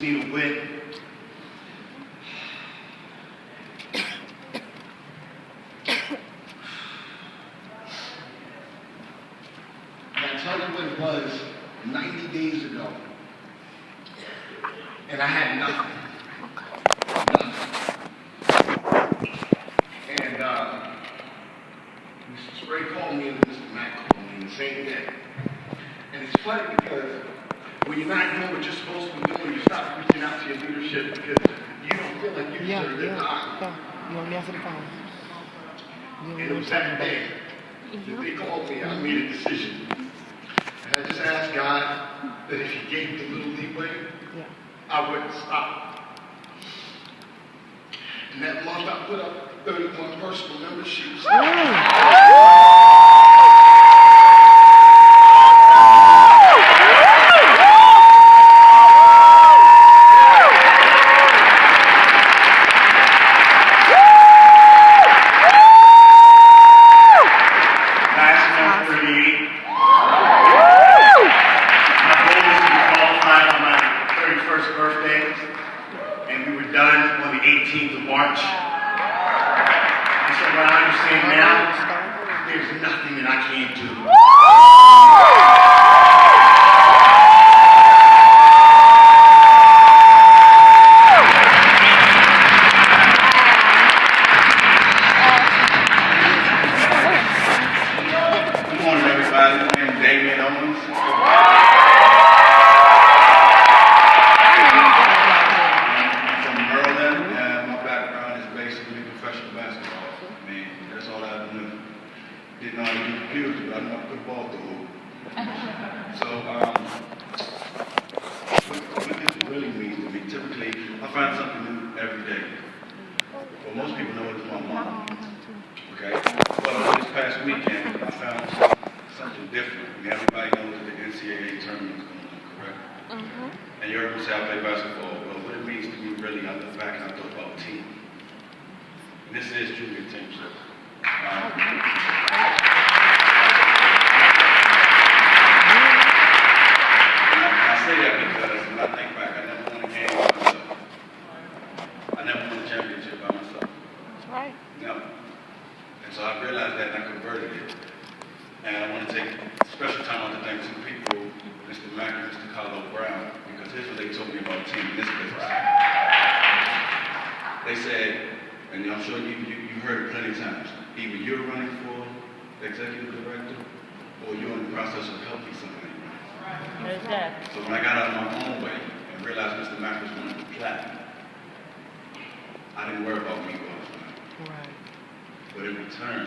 need to win. And I tell you what it was 90 days ago. And I had nothing. And Mr. Spray called me and Mr. Mack called me the same day. And it's funny because when you're not doing what you're supposed to be doing, you stop reaching out to your leadership because you don't feel like you deserve their time. You want me answer the phone? And it was that day that they called me. I made a decision. And I just asked God that if He gave me a little leeway, I wouldn't stop. And that month I put up 31 personal memberships. March. And so what I understand now, there's nothing that I can't do. Good morning, everybody. My name is Damien Owens. Didn't know how to do computers, but I know how to put a ball through hoop. So, what this really means to me, typically, I find something new every day. Well, most people know it's my mom. Okay? Well, this past weekend, I found something different. I mean, everybody knows that the NCAA tournament is going on, correct? And you heard me say I play basketball. Well, what it means to me, really, I look back and I thought about team. And this is truly a team sport. I say that because when I think back, I never won a game by myself. I never won a championship by myself. That's right. No. And so I realized that and I converted it. And I want to take a special time out to thank two people, Mr. Mack and Mr. Carlo Brown, because here's what they told me about team in this business. They said, and I'm sure you heard it plenty of times, either you're running for executive director or you're in the process of helping somebody run. Exactly. So when I got out of my own way and realized Mr. Mack was running the platinum, I didn't worry about me qualifying. Right. But in return,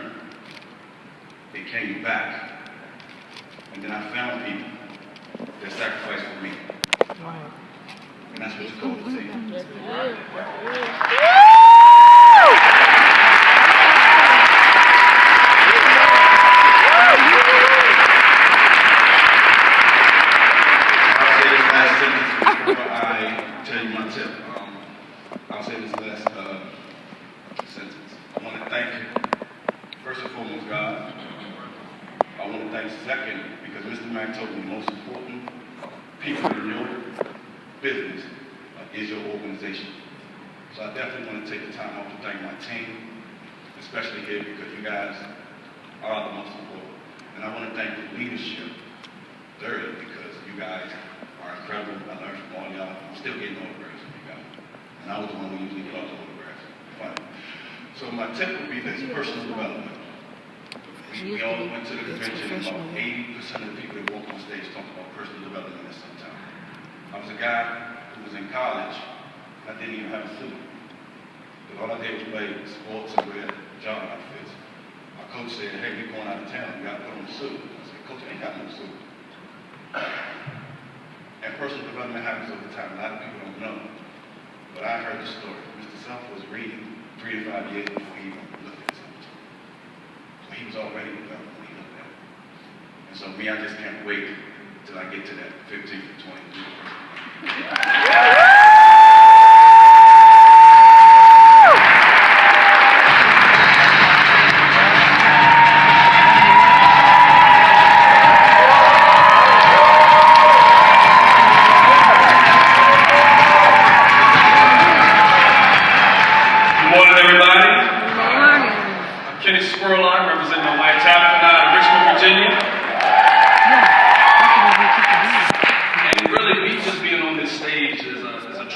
it came back. And then I found people that sacrificed for me. Right. And that's what you call the team. Yes, I'll say this last sentence. I want to thank, first and foremost, God. I want to thank second, because Mr. Mack told me the most important people in your business is your organization. So I definitely want to take the time off to thank my team, especially here, because you guys are the most important. And I want to thank the leadership, thirdly, because you guys are incredible. I learned from all y'all. I'm still getting autographs from you guys. And I was the one who usually get all the autographs. Fine. So my tip would be this: personal development. We all went to the convention, about 80% of the people that walk on stage talk about personal development at some time. I was a guy who was in college, and I didn't even have a suit. But all I did was play sports and wear job outfits. My coach said, hey, we're going out of town, you got to put on a suit. I said, Coach, I ain't got no suit. And personal development happens over time. A lot of people don't know. But I heard the story. Mr. Self was reading 3 to 5 years before he even looked at something. So he was already developed when he looked at it. And so me, I just can't wait till I get to that 15 to 20.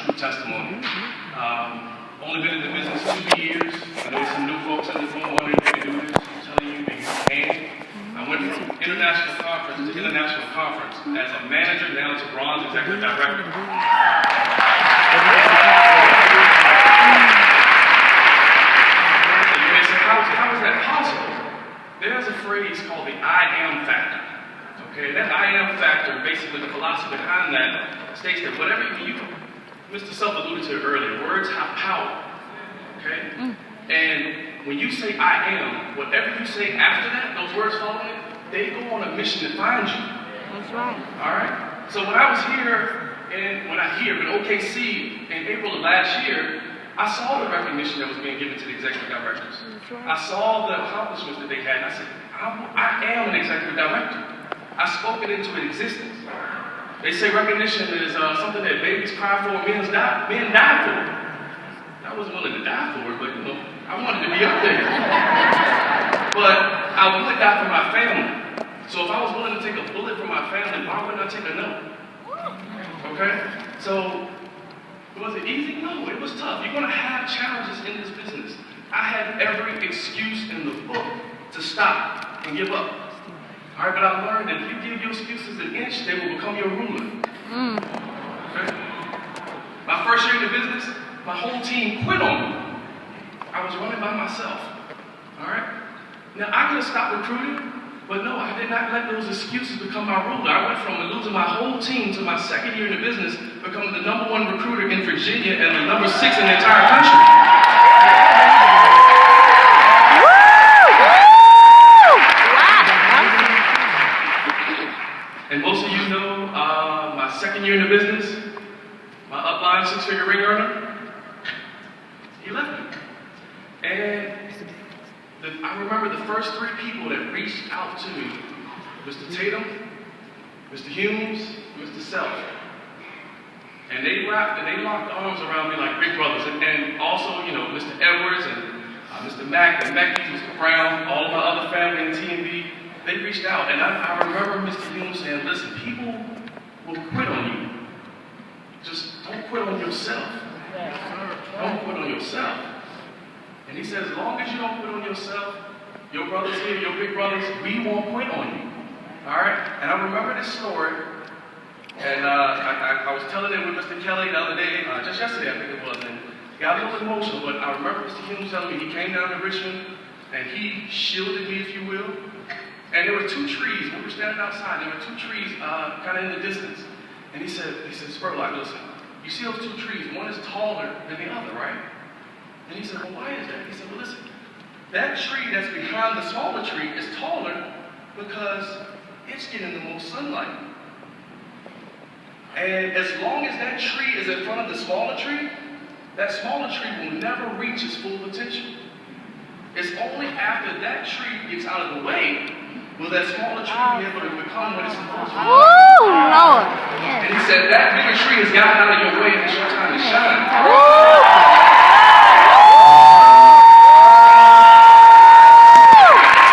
true testimony. Only been in the business 2 years. I know some new folks in this room wondering if you can do this. I'm telling you that you can. I went from international conference to international conference as a manager, now to bronze executive director. How is that possible? There's a phrase called the I am factor. Okay, that I am factor, basically the philosophy behind that states that whatever you, Mr. Self alluded to it earlier, words have power. Okay? And when you say I am, whatever you say after that, those words following it, they go on a mission to find you. That's right. Alright? So when I was here, in OKC in April of last year, I saw the recognition that was being given to the executive directors. I saw the accomplishments that they had, and I said, I am an executive director. I spoke it into existence. They say recognition is something that babies cry for, men die for. I wasn't willing to die for it, but I wanted to be up there. But I would die for my family. So if I was willing to take a bullet for my family, why wouldn't I take another? Okay? So, was it easy? No, it was tough. You're going to have challenges in this business. I had every excuse in the book to stop and give up. All right, but I learned that if you give your excuses an inch, they will become your ruler. Okay? My first year in the business, my whole team quit on me. I was running by myself. All right? Now, I could have stopped recruiting, but no, I did not let those excuses become my ruler. I went from losing my whole team to my second year in the business, becoming the #1 recruiter in Virginia and the #6 in the entire country. And most of you know my second year in the business, my upline 6-figure ring earner, he left me. And I remember the first 3 people that reached out to me, Mr. Tatum, Mr. Humes, Mr. Self. And they locked arms around me like big brothers. And also, Mr. Edwards and Mr. Mack, and Mackey, Mr. Brown, all of my other family in TNV, they reached out. And I remember Mr. Humes saying, listen, people will quit on you. Just don't quit on yourself. Don't quit on yourself. And he says, as long as you don't quit on yourself, your brothers here, your big brothers, we won't quit on you. All right? And I remember this story, and I was telling it with Mr. Kelly the other day, just yesterday I think it was, and got a little emotional, but I remember Mr. Humes telling me he came down to Richmond, and he shielded me, if you will. And there were 2 trees. We were standing outside. There were 2 trees kind of in the distance. And he said, Spurlock, listen, you see those 2 trees? One is taller than the other, right? And he said, well, why is that? He said, well, listen, that tree that's behind the smaller tree is taller because it's getting the most sunlight. And as long as that tree is in front of the smaller tree, that smaller tree will never reach its full potential. It's only after that tree gets out of the way will that smaller tree be able to become what it's supposed to be. Woo, Lord. And he said, that bigger tree has gotten out of your way and it's your time to shine. Woo!